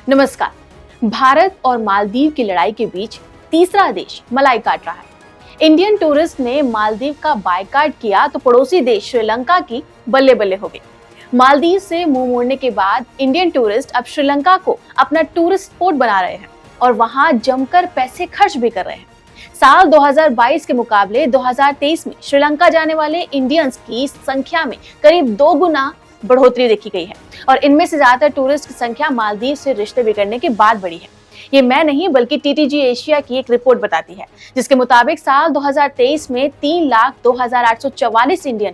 नमस्कार। भारत और मालदीव की लड़ाई के बीच तीसरा देश मलाई काट रहा है। इंडियन टूरिस्ट ने मालदीव का बायकॉट किया तो पड़ोसी देश श्रीलंका की बल्ले बल्ले हो गई। मालदीव से मुंह मोड़ने के बाद इंडियन टूरिस्ट अब श्रीलंका को अपना टूरिस्ट स्पॉट बना रहे हैं और वहां जमकर पैसे खर्च भी कर रहे हैं। साल 2022 के मुकाबले 2023 में श्रीलंका जाने वाले इंडियंस की संख्या में करीब 2 गुना बढ़ोतरी देखी गई है और इनमें से ज्यादातर टूरिस्ट की संख्या मालदीव से रिश्ते बिगड़ने के बाद बढ़ी है। ये मैं नहीं बल्कि टीटीजी एशिया की एक रिपोर्ट बताती है, जिसके मुताबिक साल 2023 में 3,02,844 इंडियन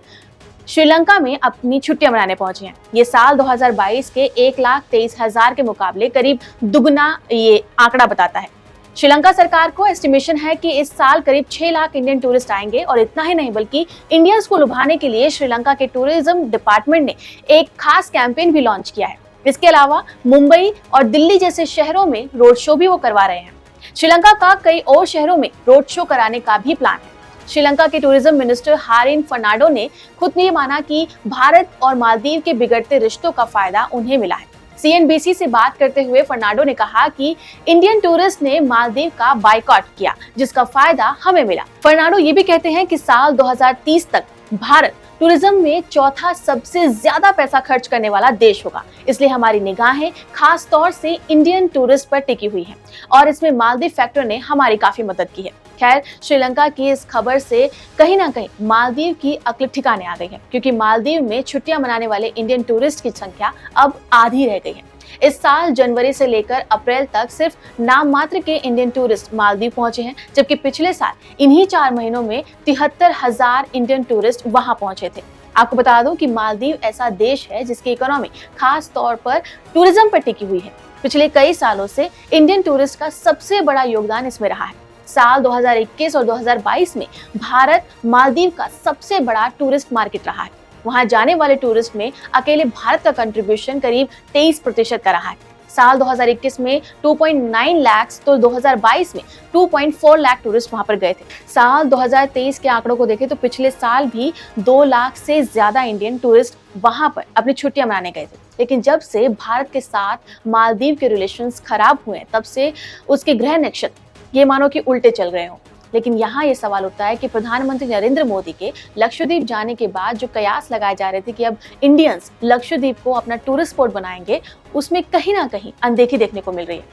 श्रीलंका में अपनी छुट्टियां मनाने पहुंचे हैं। ये साल 2022 के 1,23,000 के मुकाबले करीब दुगना ये आंकड़ा बताता है। श्रीलंका सरकार को एस्टिमेशन है कि इस साल करीब 6 लाख इंडियन टूरिस्ट आएंगे और इतना ही नहीं बल्कि इंडियंस को लुभाने के लिए श्रीलंका के टूरिज्म डिपार्टमेंट ने एक खास कैंपेन भी लॉन्च किया है। इसके अलावा मुंबई और दिल्ली जैसे शहरों में रोड शो भी वो करवा रहे हैं। श्रीलंका का कई और शहरों में रोड शो कराने का भी प्लान है। श्रीलंका के टूरिज्म मिनिस्टर हारिन फर्नांडो ने खुद ने माना कि भारत और मालदीव के बिगड़ते रिश्तों का फायदा उन्हें मिला है। सीएनबीसी से बात करते हुए फर्नांडो ने कहा कि इंडियन टूरिस्ट ने मालदीव का बायकॉट किया, जिसका फायदा हमें मिला। फर्नांडो ये भी कहते हैं कि साल 2030 तक भारत टूरिज्म में चौथा सबसे ज्यादा पैसा खर्च करने वाला देश होगा। इसलिए हमारी निगाहें खास तौर से इंडियन टूरिस्ट पर टिकी हुई हैं और इसमें मालदीव फैक्टर ने हमारी काफी मदद की है। खैर, श्रीलंका की इस खबर से कहीं ना कहीं मालदीव की अक्ल ठिकाने आ गई है, क्योंकि मालदीव में छुट्टियां मनाने वाले इंडियन टूरिस्ट की संख्या अब आधी रह गई है। इस साल जनवरी से लेकर अप्रैल तक सिर्फ नाम मात्र के इंडियन टूरिस्ट मालदीव पहुंचे हैं, जबकि पिछले साल इन्हीं 4 महीनों में 73,000 इंडियन टूरिस्ट वहां पहुंचे थे। आपको बता दूं कि मालदीव ऐसा देश है जिसकी इकोनॉमी खास तौर पर टूरिज्म पर टिकी हुई है। पिछले कई सालों से इंडियन टूरिस्ट का सबसे बड़ा योगदान इसमें रहा है। साल 2021 और 2022 में भारत मालदीव का सबसे बड़ा टूरिस्ट मार्केट रहा है। वहां जाने वाले टूरिस्ट में अकेले भारत का कंट्रीब्यूशन करीब 23% का रहा है। साल 2021 में 2.9 लाख तो 2022 में 2.4 लाख टूरिस्ट वहां पर गए थे। साल 2023 के आंकड़ों को देखें तो पिछले साल भी 2 लाख से ज्यादा इंडियन टूरिस्ट वहां पर अपनी छुट्टियां मनाने गए थे। लेकिन जब से भारत के साथ मालदीव के रिलेशंस खराब हुए, तब से उसके ग्रह नक्षत्र ये मानो कि उल्टे चल रहे हो। लेकिन यहाँ ये सवाल उठता है कि प्रधानमंत्री नरेंद्र मोदी के लक्षद्वीप जाने के बाद जो कयास लगाए जा रहे थे कि अब इंडियंस लक्षद्वीप को अपना टूरिस्ट स्पॉट बनाएंगे, उसमें कहीं ना कहीं अनदेखी देखने को मिल रही है।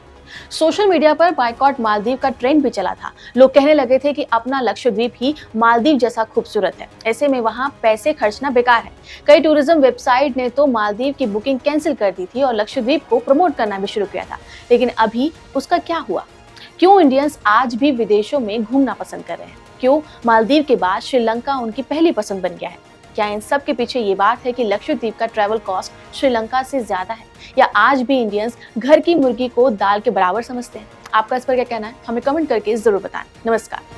सोशल मीडिया पर बायकॉट मालदीव का ट्रेंड भी चला था। लोग कहने लगे थे कि अपना लक्षद्वीप ही मालदीव जैसा खूबसूरत है, ऐसे में वहाँ पैसे खर्चना बेकार है। कई टूरिज्म वेबसाइट ने तो मालदीव की बुकिंग कैंसिल कर दी थी और लक्षद्वीप को प्रमोट करना भी शुरू किया था। लेकिन अभी उसका क्या हुआ? क्यों इंडियंस आज भी विदेशों में घूमना पसंद कर रहे हैं? क्यों मालदीव के बाद श्रीलंका उनकी पहली पसंद बन गया है? क्या इन सब के पीछे ये बात है कि लक्षद्वीप का ट्रैवल कॉस्ट श्रीलंका से ज्यादा है, या आज भी इंडियंस घर की मुर्गी को दाल के बराबर समझते हैं? आपका इस पर क्या कहना है? हमें कमेंट करके जरूर बताएं। नमस्कार।